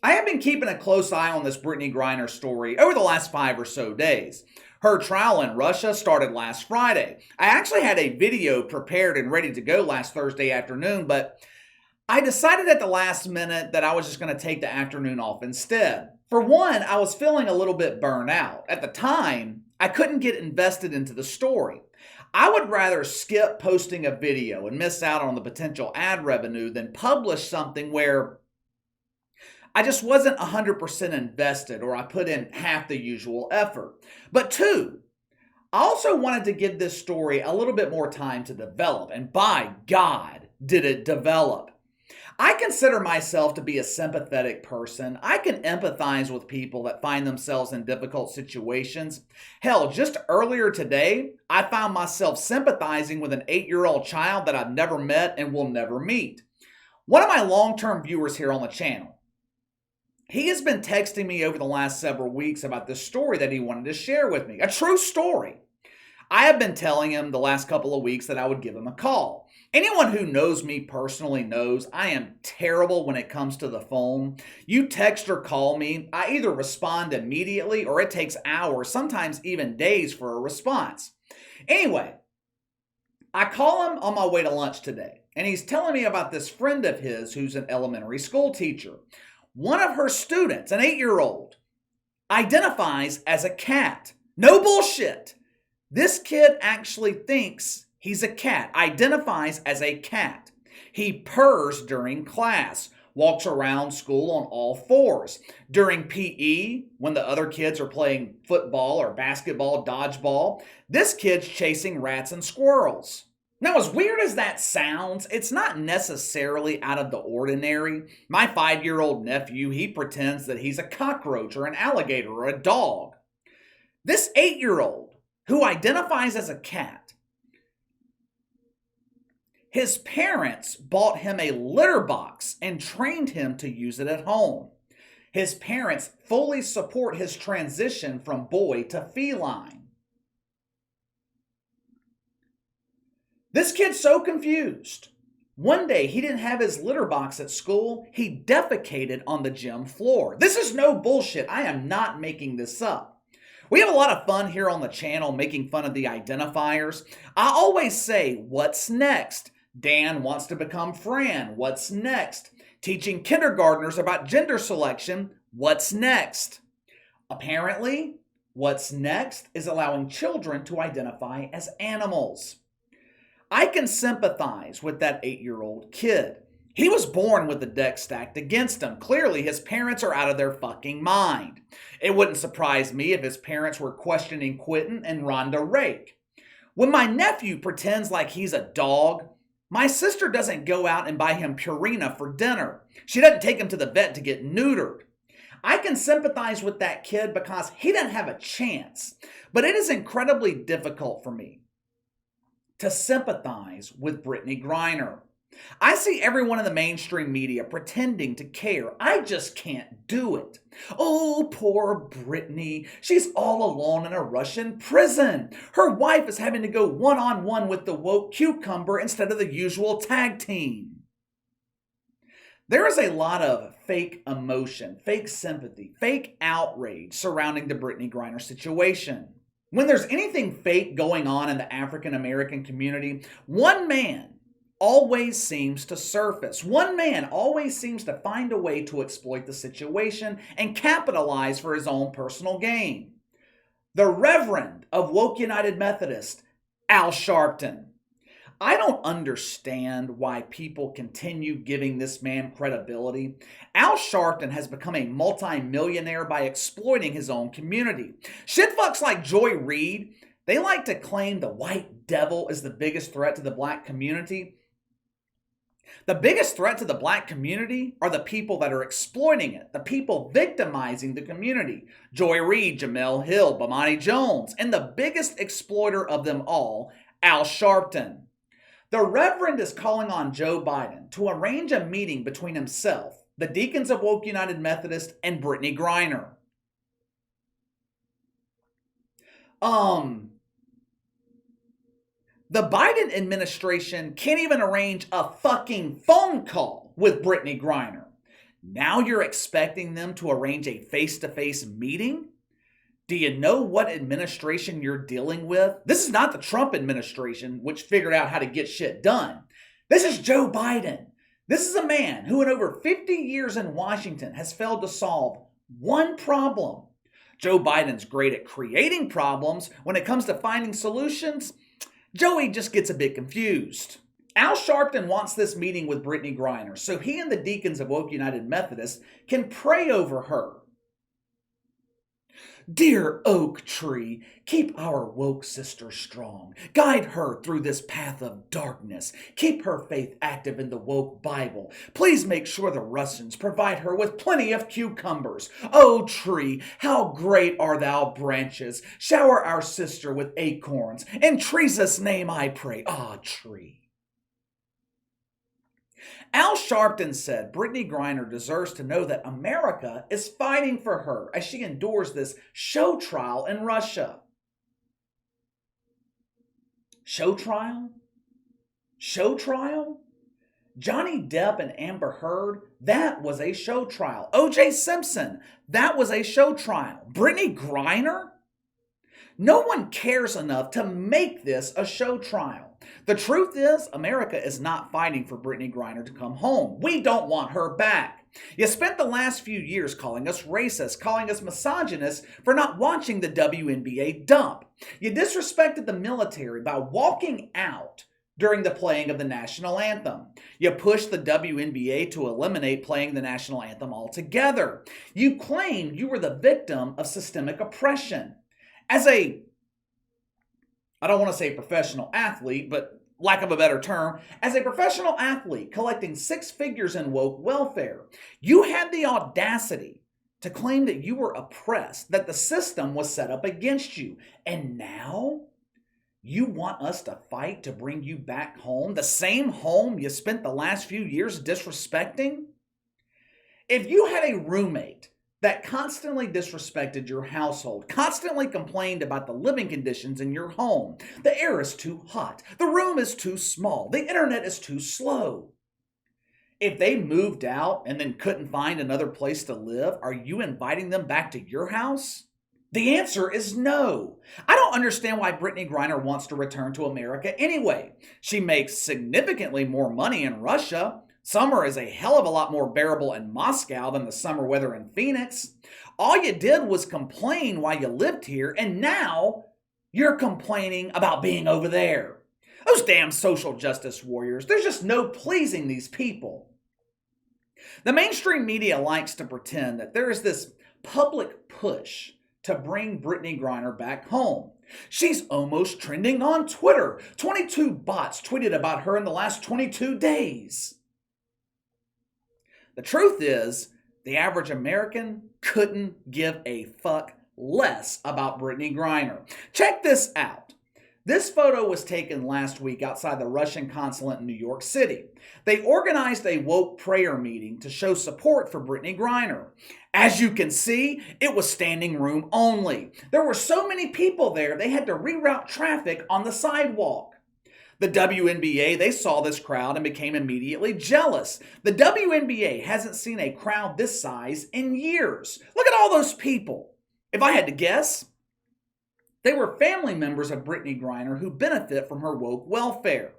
I have been keeping a close eye on this Brittney Griner story over the last 5 or so days. Her trial in Russia started last Friday. I actually had a video prepared and ready to go last Thursday afternoon, but I decided at the last minute that I was just going to take the afternoon off instead. For one, I was feeling a little bit burned out. At the time, I couldn't get invested into the story. I would rather skip posting a video and miss out on the potential ad revenue than publish something where I just wasn't 100% invested or I put in half the usual effort. But two, I also wanted to give this story a little bit more time to develop, and by God, did it develop. I consider myself to be a sympathetic person. I can empathize with people that find themselves in difficult situations. Hell, just earlier today, I found myself sympathizing with an 8-year-old child that I've never met and will never meet. One of my long-term viewers here on the channel, he has been texting me over the last several weeks about this story that he wanted to share with me. A true story. I have been telling him the last couple of weeks that I would give him a call. Anyone who knows me personally knows I am terrible when it comes to the phone. You text or call me, I either respond immediately or it takes hours, sometimes even days for a response. Anyway, I call him on my way to lunch today, and he's telling me about this friend of his who's an elementary school teacher. One of her students, an 8-year-old, identifies as a cat. No bullshit. This kid actually thinks he's a cat, identifies as a cat. He purrs during class, walks around school on all fours. During PE, when the other kids are playing football or basketball, dodgeball, this kid's chasing rats and squirrels. Now, as weird as that sounds, it's not necessarily out of the ordinary. My 5-year-old nephew, he pretends that he's a cockroach or an alligator or a dog. This 8-year-old, who identifies as a cat, his parents bought him a litter box and trained him to use it at home. His parents fully support his transition from boy to feline. This kid's so confused. One day, he didn't have his litter box at school. He defecated on the gym floor. This is no bullshit. I am not making this up. We have a lot of fun here on the channel making fun of the identifiers. I always say, what's next? Dan wants to become Fran. What's next? Teaching kindergartners about gender selection. What's next? Apparently, what's next is allowing children to identify as animals. I can sympathize with that 8-year-old kid. He was born with the deck stacked against him. Clearly, his parents are out of their fucking mind. It wouldn't surprise me if his parents were questioning Quentin and Rhonda Rake. When my nephew pretends like he's a dog, my sister doesn't go out and buy him Purina for dinner. She doesn't take him to the vet to get neutered. I can sympathize with that kid because he doesn't have a chance. But it is incredibly difficult for me to sympathize with Brittney Griner. I see everyone in the mainstream media pretending to care. I just can't do it. Oh, poor Brittney. She's all alone in a Russian prison. Her wife is having to go one-on-one with the woke cucumber instead of the usual tag team. There is a lot of fake emotion, fake sympathy, fake outrage surrounding the Brittney Griner situation. When there's anything fake going on in the African American community, one man always seems to surface. One man always seems to find a way to exploit the situation and capitalize for his own personal gain. The Reverend of Woke United Methodist, Al Sharpton. I don't understand why people continue giving this man credibility. Al Sharpton has become a multi-millionaire by exploiting his own community. Shitfucks like Joy Reid, they like to claim the white devil is the biggest threat to the black community. The biggest threat to the black community are the people that are exploiting it, the people victimizing the community. Joy Reid, Jamel Hill, Bomani Jones, and the biggest exploiter of them all, Al Sharpton. The Reverend is calling on Joe Biden to arrange a meeting between himself, the Deacons of Woke United Methodist, and Brittney Griner. The Biden administration can't even arrange a fucking phone call with Brittney Griner. Now you're expecting them to arrange a face-to-face meeting? Do you know what administration you're dealing with? This is not the Trump administration, which figured out how to get shit done. This is Joe Biden. This is a man who in over 50 years in Washington has failed to solve one problem. Joe Biden's great at creating problems. When it comes to finding solutions, Joey just gets a bit confused. Al Sharpton wants this meeting with Brittney Griner so he and the deacons of Woke United Methodist can pray over her. Dear oak tree, keep our woke sister strong. Guide her through this path of darkness. Keep her faith active in the woke Bible. Please make sure the Russians provide her with plenty of cucumbers. O tree, how great are thou branches. Shower our sister with acorns. In Jesus' name I pray. Ah, tree. Al Sharpton said Brittney Griner deserves to know that America is fighting for her as she endures this show trial in Russia. Show trial? Show trial? Johnny Depp and Amber Heard, that was a show trial. O.J. Simpson, that was a show trial. Brittney Griner? No one cares enough to make this a show trial. The truth is, America is not fighting for Brittney Griner to come home. We don't want her back. You spent the last few years calling us racist, calling us misogynist for not watching the WNBA dump. You disrespected the military by walking out during the playing of the national anthem. You pushed the WNBA to eliminate playing the national anthem altogether. You claimed you were the victim of systemic oppression. As I don't want to say professional athlete, but lack of a better term, as a professional athlete collecting 6 figures in woke welfare, you had the audacity to claim that you were oppressed, that the system was set up against you. And now you want us to fight to bring you back home, the same home you spent the last few years disrespecting? If you had a roommate that constantly disrespected your household, constantly complained about the living conditions in your home, the air is too hot, the room is too small, the internet is too slow. If they moved out and then couldn't find another place to live, are you inviting them back to your house? The answer is no. I don't understand why Brittney Griner wants to return to America anyway. She makes significantly more money in Russia. Summer is a hell of a lot more bearable in Moscow than the summer weather in Phoenix. All you did was complain while you lived here, and now you're complaining about being over there. Those damn social justice warriors, there's just no pleasing these people. The mainstream media likes to pretend that there is this public push to bring Brittney Griner back home. She's almost trending on Twitter. 22 bots tweeted about her in the last 22 days. The truth is, the average American couldn't give a fuck less about Brittney Griner. Check this out. This photo was taken last week outside the Russian consulate in New York City. They organized a woke prayer meeting to show support for Brittney Griner. As you can see, it was standing room only. There were so many people there, they had to reroute traffic on the sidewalk. The WNBA, they saw this crowd and became immediately jealous. The WNBA hasn't seen a crowd this size in years. Look at all those people. If I had to guess, they were family members of Brittney Griner who benefit from her woke welfare.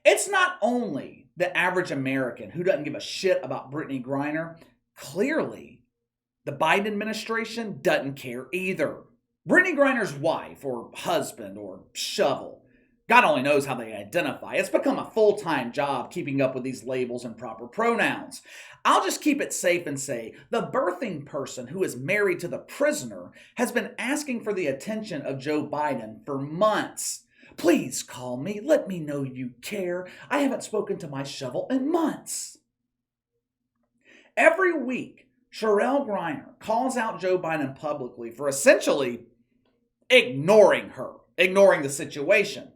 It's not only the average American who doesn't give a shit about Brittney Griner. Clearly, the Biden administration doesn't care either. Brittney Griner's wife or husband or shovel, God only knows how they identify. It's become a full-time job keeping up with these labels and proper pronouns. I'll just keep it safe and say the birthing person who is married to the prisoner has been asking for the attention of Joe Biden for months. Please call me. Let me know you care. I haven't spoken to my shovel in months. Every week, Sherelle Griner calls out Joe Biden publicly for essentially ignoring the situation.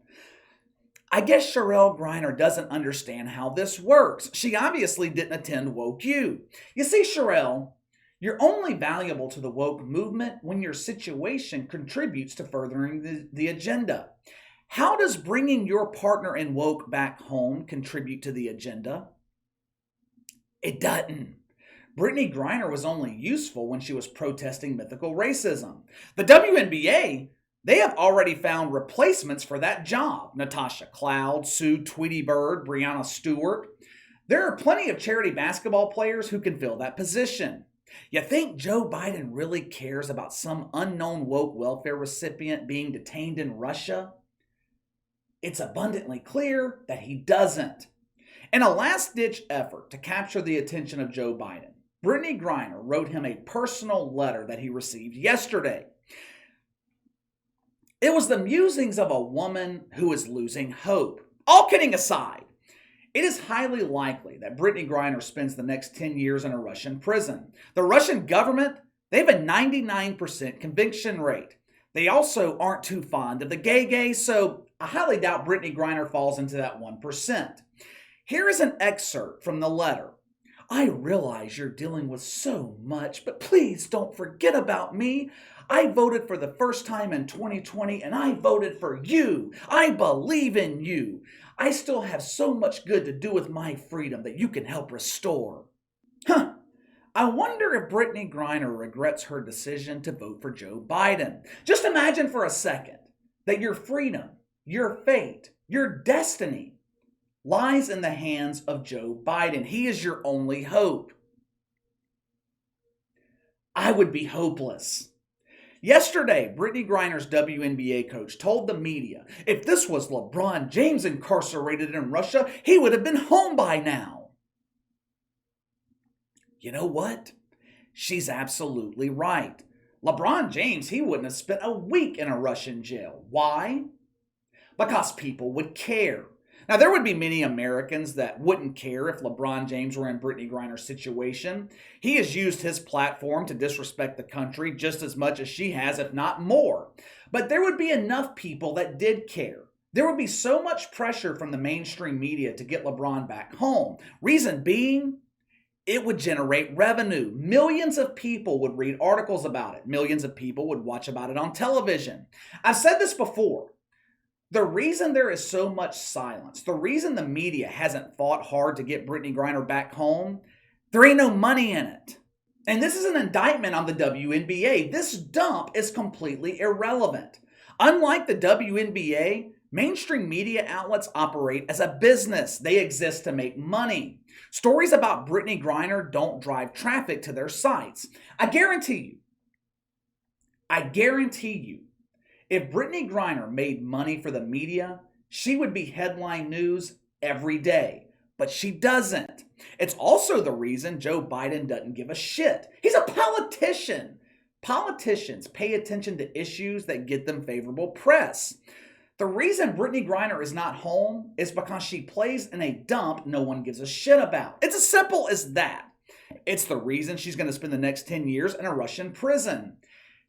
I guess Sherelle Griner doesn't understand how this works. She obviously didn't attend Woke U. You see, Sherelle, you're only valuable to the woke movement when your situation contributes to furthering the agenda. How does bringing your partner in woke back home contribute to the agenda? It doesn't. Brittney Griner was only useful when she was protesting mythical racism. The WNBA, they have already found replacements for that job. Natasha Cloud, Sue Tweety Bird, Breanna Stewart. There are plenty of charity basketball players who can fill that position. You think Joe Biden really cares about some unknown woke welfare recipient being detained in Russia? It's abundantly clear that he doesn't. In a last-ditch effort to capture the attention of Joe Biden, Brittney Griner wrote him a personal letter that he received yesterday. It was the musings of a woman who is losing hope. All kidding aside, it is highly likely that Brittney Griner spends the next 10 years in a Russian prison. The Russian government, they have a 99% conviction rate. They also aren't too fond of the gay, so I highly doubt Brittney Griner falls into that 1%. Here is an excerpt from the letter. I realize you're dealing with so much, but please don't forget about me. I voted for the first time in 2020, and I voted for you. I believe in you. I still have so much good to do with my freedom that you can help restore. I wonder if Brittney Griner regrets her decision to vote for Joe Biden. Just imagine for a second that your freedom, your fate, your destiny lies in the hands of Joe Biden. He is your only hope. I would be hopeless. Yesterday, Brittney Griner's WNBA coach told the media, if this was LeBron James incarcerated in Russia, he would have been home by now. You know what? She's absolutely right. LeBron James, he wouldn't have spent a week in a Russian jail. Why? Because people would care. Now, there would be many Americans that wouldn't care if LeBron James were in Brittney Griner's situation. He has used his platform to disrespect the country just as much as she has, if not more. But there would be enough people that did care. There would be so much pressure from the mainstream media to get LeBron back home. Reason being, it would generate revenue. Millions of people would read articles about it. Millions of people would watch about it on television. I've said this before. The reason there is so much silence, the reason the media hasn't fought hard to get Brittney Griner back home, there ain't no money in it. And this is an indictment on the WNBA. This dump is completely irrelevant. Unlike the WNBA, mainstream media outlets operate as a business. They exist to make money. Stories about Brittney Griner don't drive traffic to their sites. I guarantee you, if Brittney Griner made money for the media, she would be headline news every day. But she doesn't. It's also the reason Joe Biden doesn't give a shit. He's a politician. Politicians pay attention to issues that get them favorable press. The reason Brittney Griner is not home is because she plays in a dump no one gives a shit about. It's as simple as that. It's the reason she's going to spend the next 10 years in a Russian prison.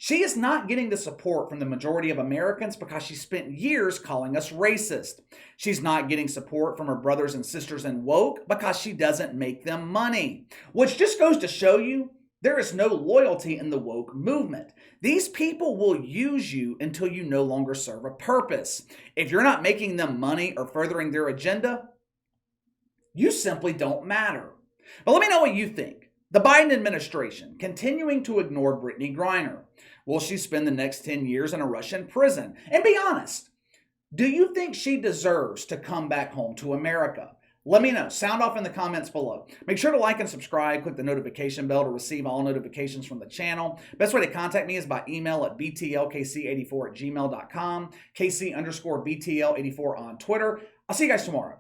She is not getting the support from the majority of Americans because she spent years calling us racist. She's not getting support from her brothers and sisters in woke because she doesn't make them money. Which just goes to show you there is no loyalty in the woke movement. These people will use you until you no longer serve a purpose. If you're not making them money or furthering their agenda, you simply don't matter. But let me know what you think. The Biden administration continuing to ignore Brittney Griner. Will she spend the next 10 years in a Russian prison? And be honest, do you think she deserves to come back home to America? Let me know. Sound off in the comments below. Make sure to like and subscribe. Click the notification bell to receive all notifications from the channel. Best way to contact me is by email at btlkc84@gmail.com, KC_BTL84 on Twitter. I'll see you guys tomorrow.